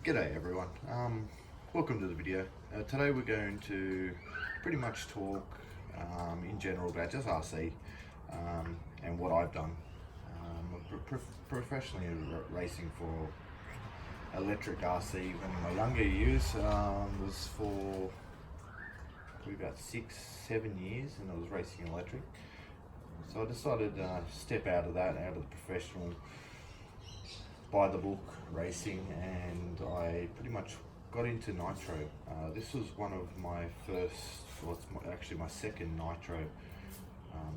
G'day everyone, welcome to the video. Today we're going to pretty much talk in general about just RC and what I've done. Professionally racing for electric RC when in my younger years was for probably about 6-7 years, and I was racing electric. So I decided to step out of the professional by the book racing, and I pretty much got into nitro. This was one of my first, well, it's actually my second nitro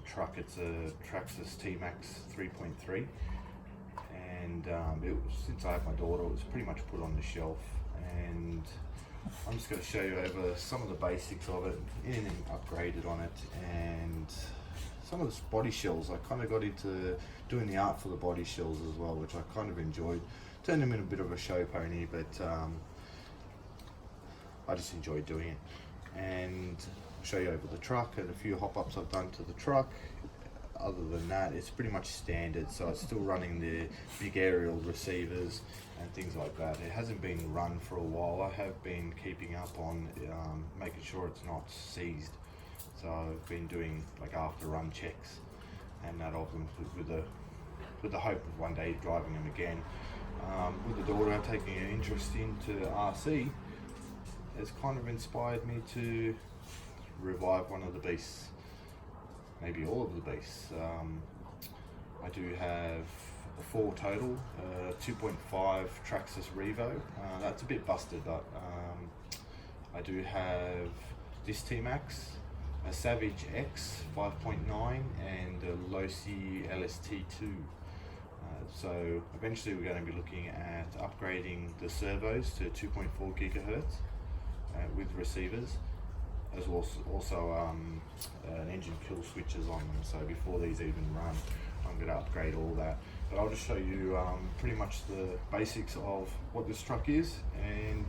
truck. It's a Traxxas Tmaxx 3.3, and since I had my daughter, it was pretty much put on the shelf, and I'm just going to show you over some of the basics of it, anything upgraded on it, and some of the body shells. I kind of got into doing the art for the body shells as well, which I kind of enjoyed. Turned them in a bit of a show pony, but I just enjoyed doing it. And I'll show you over the truck and a few hop-ups I've done to the truck. Other than that, it's pretty much standard, so it's still running the big aerial receivers and things like that. It hasn't been run for a while. I have been keeping up on making sure it's not seized. So I've been doing like after run checks and that of them with the hope of one day driving them again. With the daughter taking an interest into RC, it's kind of inspired me to revive one of the beasts, maybe all of the beasts. I do have 4 total, 2.5 Traxxas Revo. That's a bit busted, but I do have this Tmaxx, a Savage X 5.9 and a Losi LST2. So eventually we're going to be looking at upgrading the servos to 2.4 gigahertz with receivers, as well also an engine kill switches on them. So before these even run, I'm going to upgrade all that. But I'll just show you pretty much the basics of what this truck is, and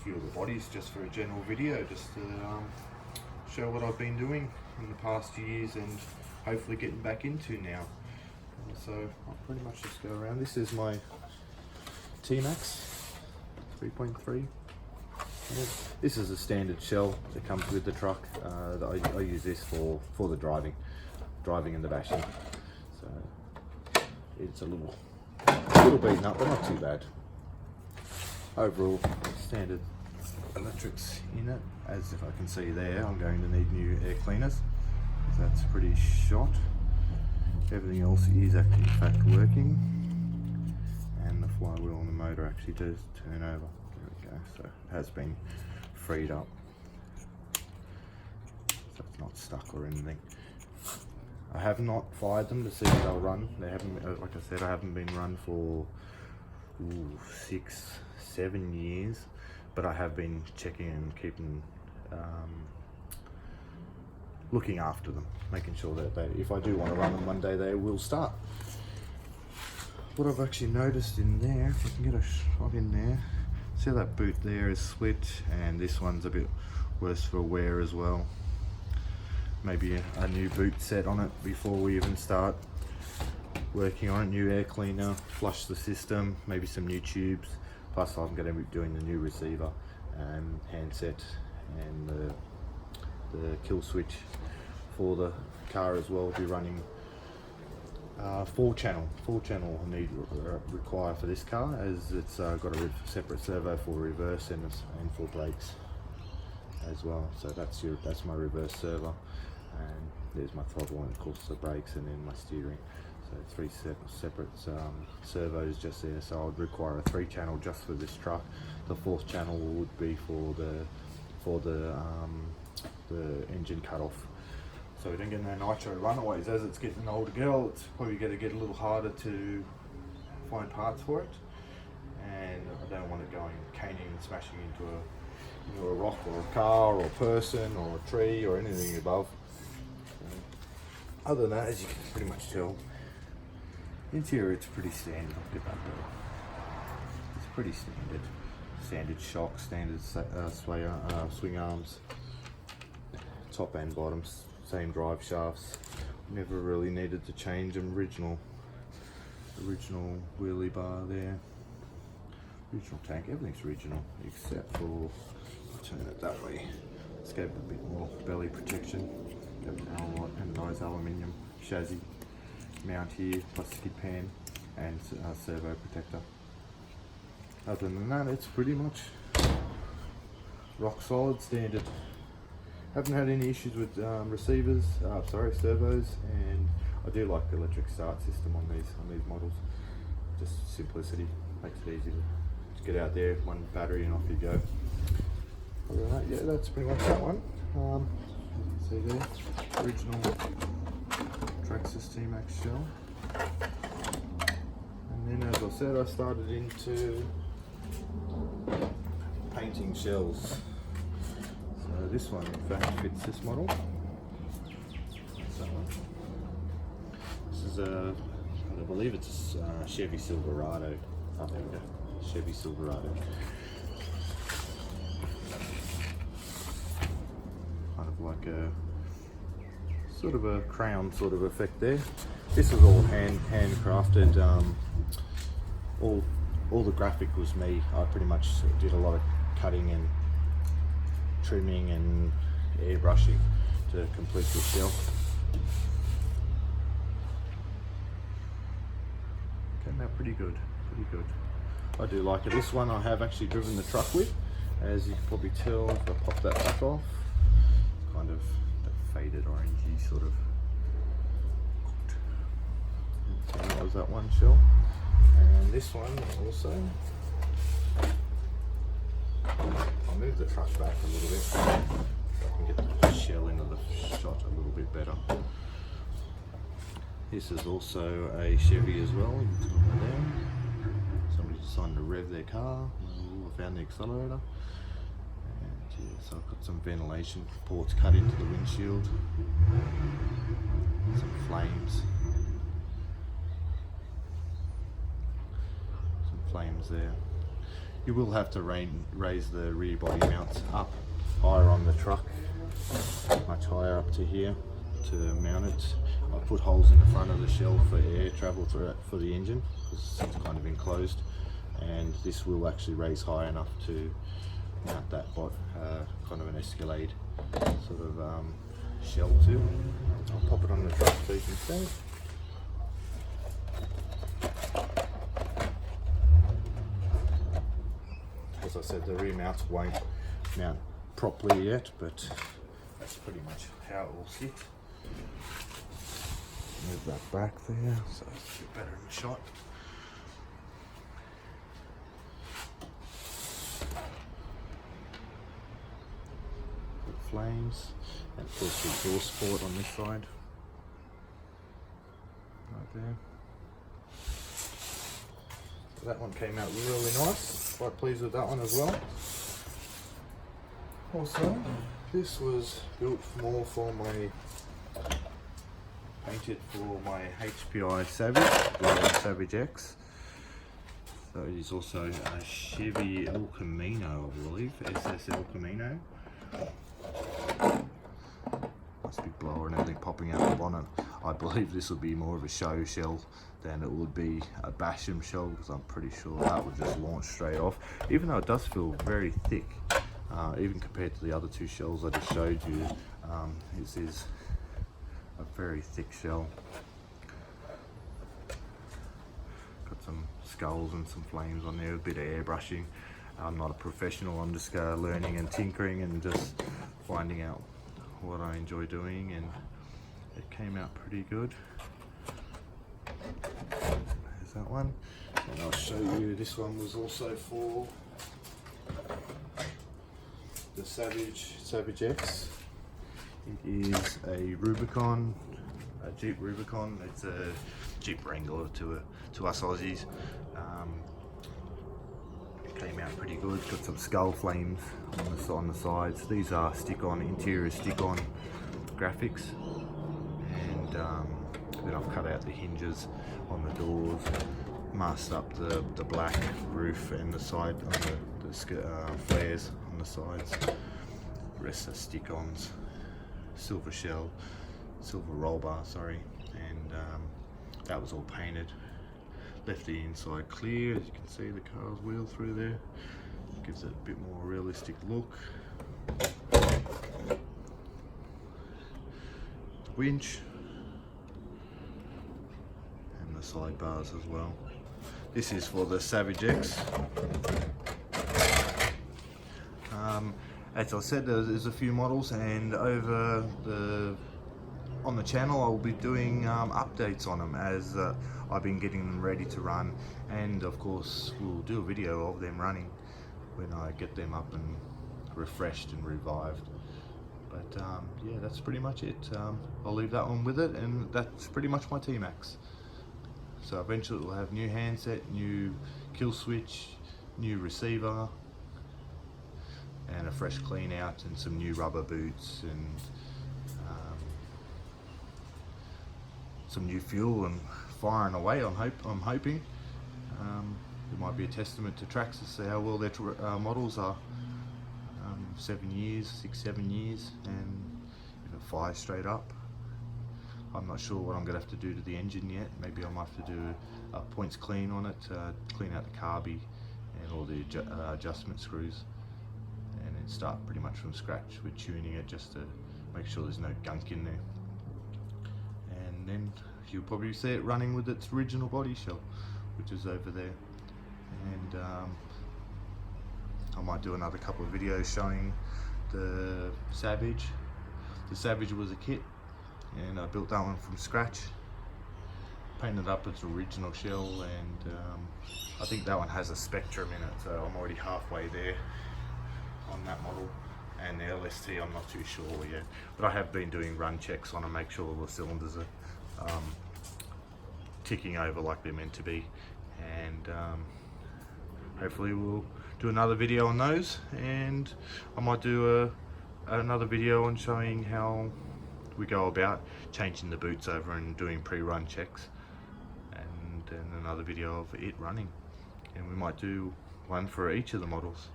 few of the bodies just for a general video, just to show what I've been doing in the past years and hopefully getting back into now. So I'll pretty much just go around. This is my Tmaxx 3.3. This is a standard shell that comes with the truck. I use this for the driving and the bashing. So it's a little beaten up, but not too bad. Overall, standard electrics in it. As if I can see there, I'm going to need new air cleaners. That's pretty shot. Everything else is actually in fact working, and the flywheel on the motor actually does turn over. There we go. So it has been freed up, so it's not stuck or anything. I have not fired them to see if they'll run. They haven't, like I said, I haven't been run for 6-7 years, but I have been checking and keeping looking after them, making sure that if I do want to run them one day, they will start. What I've actually noticed in there, if I can get a shot in there, see that boot there is split, and this one's a bit worse for wear as well. Maybe a new boot set on it before we even start working on it. New air cleaner, flush the system, maybe some new tubes. Plus I'm going to be doing the new receiver and handset and the kill switch for the car as well. We'll be running 4 channel I need require for this car, as it's got a separate servo for reverse and for brakes as well. So that's my reverse servo, and there's my throttle, and of course the brakes, and then my steering. So 3 separate servos just there. So I would require a 3-channel just for this truck. The 4th channel would be for the engine cutoff. So we don't get no nitro runaways. As it's getting an older girl, it's probably going to get a little harder to find parts for it, and I don't want it going caning and smashing into a rock or a car or a person or a tree or anything above. Other than that, as you can pretty much tell, interior, it's pretty standard. I'll get that there. It's pretty standard shock, standard swing arms, top and bottoms, same drive shafts. Never really needed to change them. Original wheelie bar there. Original tank, everything's original except for, I'll turn it that way. Let's give it a bit more belly protection. Got an anodized aluminium chassis mount here, plus skid pan and servo protector. Other than that, it's pretty much rock solid standard. Haven't had any issues with servos, and I do like the electric start system on these models. Just simplicity, makes it easy to get out there, one battery and off you go. Other than that, yeah, that's pretty much that one. See there, original Traxxas Tmaxx shell. And then, as I said, I started into painting shells. So this one, in fact, fits this model. So this is I believe it's a Chevy Silverado. Oh, there we go, Chevy Silverado. Kind of like a sort of a crown sort of effect there. This was all handcrafted. All the graphic was me. I pretty much did a lot of cutting and trimming and airbrushing to complete the shell. Came out pretty good, pretty good. I do like it. This one I have actually driven the truck with. As you can probably tell, if I pop that back off, it's kind of that faded orangey sort of. So that was that one shell. And this one also. I'll move the truck back a little bit so I can get the shell into the shot a little bit better. This is also a Chevy as well. You can tell there. Somebody decided to rev their car. I found the accelerator. And yeah, so I've got some ventilation ports cut into the windshield. Some flames. Flames there. You will have to raise the rear body mounts up higher on the truck, much higher up to here to mount it. I put holes in the front of the shell for air travel for the engine because it's kind of enclosed, and this will actually raise high enough to mount that kind of an Escalade sort of shell too. I'll pop it on the truck so you can see. As I said, the rear mounts won't mount properly yet, but that's pretty much how it will sit. Move that back there so it's a bit better in the shot. Good flames, and of course the exhaust port on this side, right there. That one came out really nice, quite pleased with that one as well. Also, this was built more for painted for my HPI Savage X. So it is also a Chevy El Camino, I believe, SS El Camino. Nice big blower and everything popping out the bonnet. I believe this would be more of a show shell than it would be a Basham shell, because I'm pretty sure that would just launch straight off, even though it does feel very thick, even compared to the other two shells I just showed you. This is a very thick shell. Got some skulls and some flames on there, a bit of airbrushing. I'm not a professional, I'm just learning and tinkering and just finding out what I enjoy doing, and it came out pretty good. There's that one, and I'll show you this one was also for the Savage X. It is a Rubicon, a Jeep Rubicon. It's a Jeep Wrangler to us Aussies. Came out pretty good. Got some skull flames on the sides. These are interior stick-on graphics, and then I've cut out the hinges on the doors, masked up the black roof and the side on the flares on the sides. The rest are stick-ons, silver shell, silver roll bar, sorry, and that was all painted. left the inside clear. As you can see, the car's wheel through there. Gives it a bit more realistic look. The winch. And the side bars as well. This is for the Savage X. As I said, there's a few models, and over on the channel I'll be doing updates on them as I've been getting them ready to run, and of course we'll do a video of them running when I get them up and refreshed and revived. But yeah, that's pretty much it. I'll leave that one with it, and that's pretty much my Tmaxx. So eventually we'll have new handset, new kill switch, new receiver, and a fresh clean out, and some new rubber boots, and some new fuel and firing away. I'm hoping. It might be a testament to Traxxas how well their models are. 7 years, 6-7 years, and if it fires straight up. I'm not sure what I'm going to have to do to the engine yet. Maybe I might have to do a points clean on it, clean out the carby and all the adjustment screws, and then start pretty much from scratch with tuning it just to make sure there's no gunk in there. And then you'll probably see it running with its original body shell, which is over there. And I might do another couple of videos showing the Savage. The Savage was a kit, and I built that one from scratch, painted up its original shell, and I think that one has a Spectrum in it, so I'm already halfway there on that model. And the LST I'm not too sure yet, but I have been doing run checks on to make sure all the cylinders are ticking over like they're meant to be, and hopefully we'll do another video on those, and I might do another video on showing how we go about changing the boots over and doing pre-run checks, and then another video of it running, and we might do one for each of the models.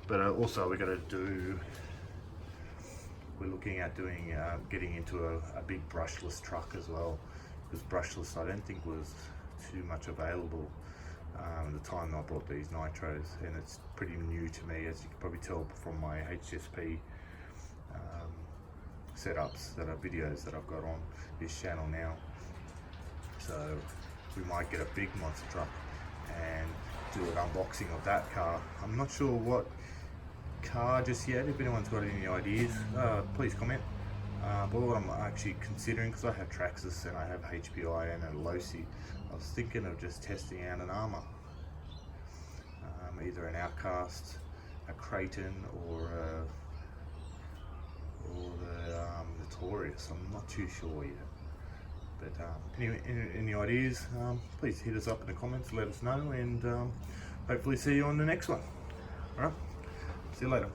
But also we're looking at doing getting into a big brushless truck as well, because brushless I don't think was too much available at the time I bought these nitros, and it's pretty new to me, as you can probably tell from my HSP setups, that are videos that I've got on this channel now. So we might get a big monster truck and do an unboxing of that car. I'm not sure what car just yet. If anyone's got any ideas, please comment. But what I'm actually considering, because I have Traxxas and I have HPI and a Losi, I was thinking of just testing out an Armour, either an Outcast, a Creighton, or the Taurus. I'm not too sure yet. But anyway, any ideas, please hit us up in the comments, let us know, and hopefully see you on the next one. Alright, see you later.